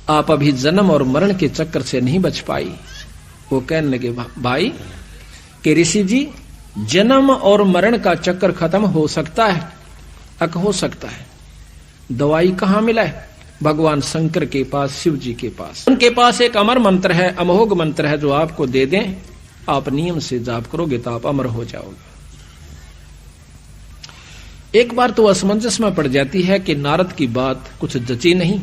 आप अभी जन्म और मरण के चक्कर से नहीं बच पाई। वो कहने लगे भाई कि ऋषि जी, जन्म और मरण का चक्कर खत्म हो सकता है? हो सकता है। दवाई कहां मिला है? भगवान शंकर के पास, शिव जी के पास। उनके पास एक अमर मंत्र है, अमोघ मंत्र है, जो आपको दे दें, आप नियम से जाप करोगे तो आप अमर हो जाओगे। एक बार तो असमंजस में पड़ जाती है कि नारद की बात कुछ जची नहीं,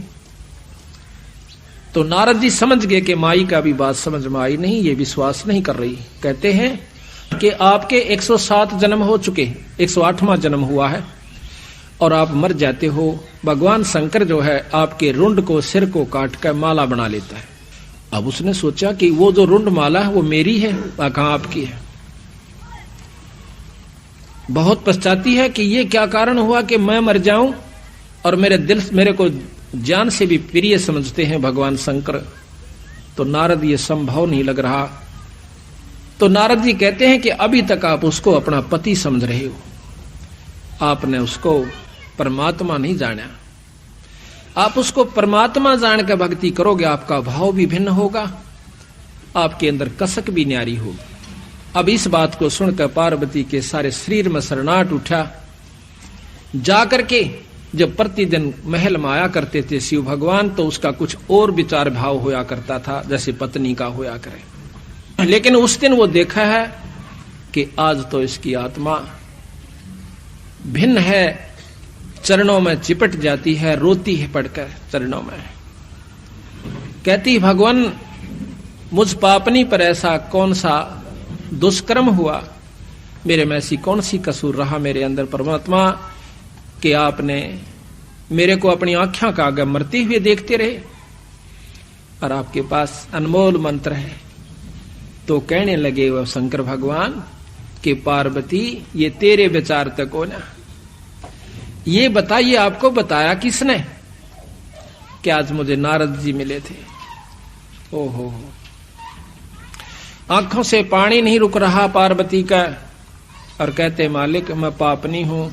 तो नारद जी समझ गए कि माई का भी बात समझ में आई नहीं, ये विश्वास नहीं कर रही। कहते हैं कि आपके 107 जन्म हो चुके, 108वां जन्म हुआ है और आप मर जाते हो। भगवान शंकर जो है आपके रुंड को, सिर को काट कर माला बना लेता है। अब उसने सोचा कि वो जो रुंड माला है वो मेरी है, कहां आपकी है? बहुत पछताती है कि ये क्या कारण हुआ कि मैं मर जाऊं और मेरे को जान से भी प्रिय समझते हैं भगवान शंकर। तो नारद ये संभव नहीं लग रहा। तो नारद जी कहते हैं कि अभी तक आप उसको अपना पति समझ रहे हो, आपने उसको परमात्मा नहीं जाना। आप उसको परमात्मा जान कर भक्ति करोगे, आपका भाव भी भिन्न होगा, आपके अंदर कसक भी न्यारी होगी। अब इस बात को सुनकर पार्वती के सारे शरीर में शरणाहट उठा। जाकर के जब प्रतिदिन महल में आया करते थे शिव भगवान, तो उसका कुछ और विचार भाव होया करता था, जैसे पत्नी का होया करे। लेकिन उस दिन वो देखा है कि आज तो इसकी आत्मा भिन्न है, चरणों में चिपट जाती है, रोती है पड़कर चरणों में। कहती भगवान, मुझ पापनी पर ऐसा कौन सा दुष्कर्म हुआ, मेरे में ऐसी कौन सी कसूर रहा मेरे अंदर परमात्मा, कि आपने मेरे को अपनी आंखों का आगे मरते हुए देखते रहे, और आपके पास अनमोल मंत्र है। तो कहने लगे वह शंकर भगवान कि पार्वती, ये तेरे विचार तक हो ना, ये बताइए आपको बताया किसने कि आज मुझे नारद जी मिले थे। ओहो, आंखों से पानी नहीं रुक रहा पार्वती का, और कहते मालिक मैं पापनी हूं,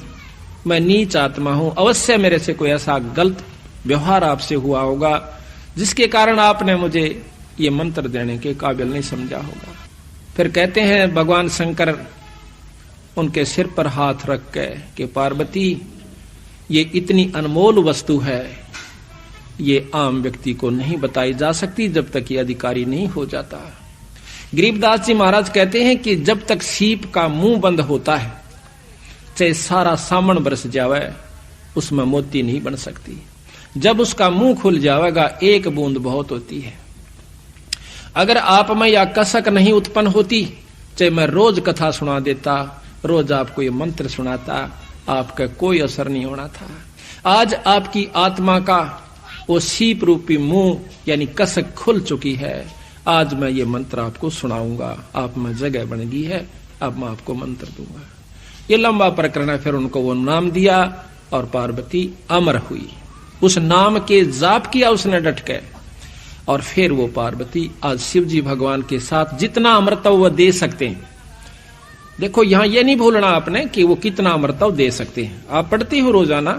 मैं नीच आत्मा हूं, अवश्य मेरे से कोई ऐसा गलत व्यवहार आपसे हुआ होगा जिसके कारण आपने मुझे ये मंत्र देने के काबिल नहीं समझा होगा। फिर कहते हैं भगवान शंकर उनके सिर पर हाथ रख के कि पार्वती, ये इतनी अनमोल वस्तु है, ये आम व्यक्ति को नहीं बताई जा सकती जब तक ये अधिकारी नहीं हो जाता। गरीबदास जी महाराज कहते हैं कि जब तक सीप का मुंह बंद होता है, चाहे सारा सामन बरस जावे, उसमें मोती नहीं बन सकती। जब उसका मुंह खुल जाएगा, एक बूंद बहुत होती है। अगर आप में या कसक नहीं उत्पन्न होती, चाहे मैं रोज कथा सुना देता, रोज आपको ये मंत्र सुनाता, आपका कोई असर नहीं होना था। आज आपकी आत्मा का वो सीप रूपी मुंह यानी कसक खुल चुकी है। आज मैं ये मंत्र आपको सुनाऊंगा, आप में जगह बन गई है, अब मैं आपको मंत्र दूंगा। ये लंबा प्रकरण है। फिर उनको वो नाम दिया और पार्वती अमर हुई। उस नाम के जाप किया उसने डट के, और फिर वो पार्वती आज शिव जी भगवान के साथ जितना अमृतव वो दे सकते हैं। देखो यहां ये नहीं भूलना आपने कि वो कितना अमृतव दे सकते हैं। आप पढ़ती हो रोजाना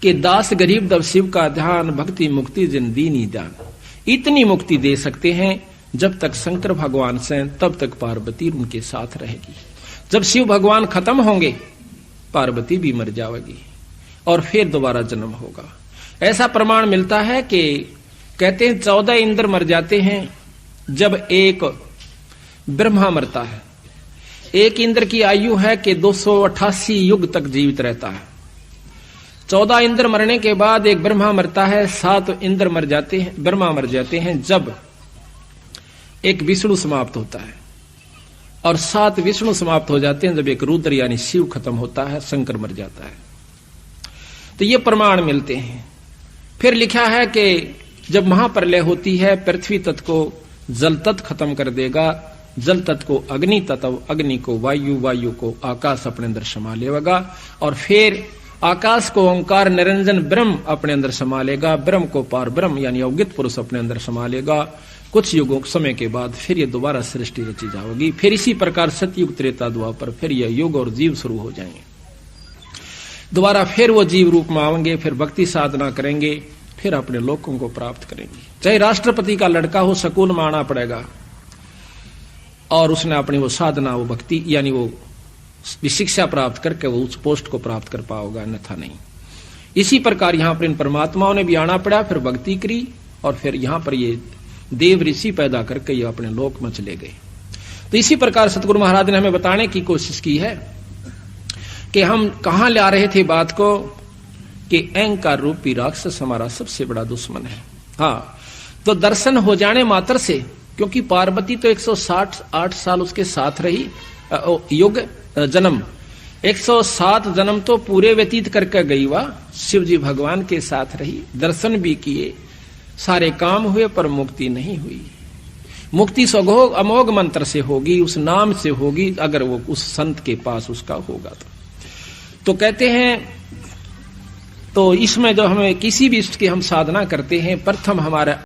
कि दास गरीब दब शिव का ध्यान, भक्ति मुक्ति जिन दीनी दान। इतनी मुक्ति दे सकते हैं जब तक शंकर भगवान से, तब तक पार्वती उनके साथ रहेगी। जब शिव भगवान खत्म होंगे, पार्वती भी मर जाएगी और फिर दोबारा जन्म होगा। ऐसा प्रमाण मिलता है कि कहते हैं 14 इंद्र मर जाते हैं जब एक ब्रह्मा मरता है। एक इंद्र की आयु है कि 288 युग तक जीवित रहता है। 14 इंद्र मरने के बाद एक ब्रह्मा मरता है, 7 इंद्र मर जाते हैं, ब्रह्मा मर जाते हैं जब एक विष्णु समाप्त होता है, और 7 विष्णु समाप्त हो जाते हैं जब एक रुद्र यानी शिव खत्म होता है, शंकर मर जाता है। तो ये प्रमाण मिलते हैं। फिर लिखा है कि जब महाप्रलय होती है, पृथ्वी तत्व को जल तत्व खत्म कर देगा, जल तत्व को अग्नि तत्व, अग्नि को वायु, वायु को आकाश अपने अंदर समा लेगा, और फिर आकाश को ओंकार निरंजन ब्रह्म अपने अंदर समा लेगा, ब्रह्म को पार ब्रह्म यानी अवगित पुरुष अपने अंदर समा लेगा। कुछ युगों समय के बाद फिर ये दोबारा सृष्टि रची जाएगी। फिर इसी प्रकार सतयुग त्रेता द्वापर फिर यह युग और जीव शुरू हो जाएंगे। दोबारा फिर वो जीव रूप में आएंगे, फिर भक्ति साधना करेंगे फिर अपने लोकों को प्राप्त करेंगे। चाहे राष्ट्रपति का लड़का हो, सकून में आना पड़ेगा और उसने अपनी वो साधना, वो भक्ति यानी वो शिक्षा प्राप्त करके वो उस पोस्ट को प्राप्त कर पाओगा, अन्यथा नहीं। इसी प्रकार यहां पर इन परमात्माओं ने भी आना पड़ा, फिर भक्ति करी और फिर यहां पर ये देव ऋषि पैदा करके ये अपने लोक में चले गए। तो इसी प्रकार सतगुरु महाराज ने हमें बताने की कोशिश की है कि हम कहां ला रहे थे बात को, कि अहंकार रूपी राक्षस हमारा सबसे बड़ा दुश्मन है। हाँ, तो दर्शन हो जाने मात्र से, क्योंकि पार्वती तो 168 साल उसके साथ रही, युग जन्म 107 जन्म तो पूरे व्यतीत करके गई, वह शिव जी भगवान के साथ रही, दर्शन भी किए, सारे काम हुए, पर मुक्ति नहीं हुई। मुक्ति सघोग अमोघ मंत्र से होगी, उस नाम से होगी, अगर वो उस संत के पास उसका होगा तो कहते हैं, तो इसमें जो हमें किसी भी इष्ट की हम साधना करते हैं, प्रथम हमारा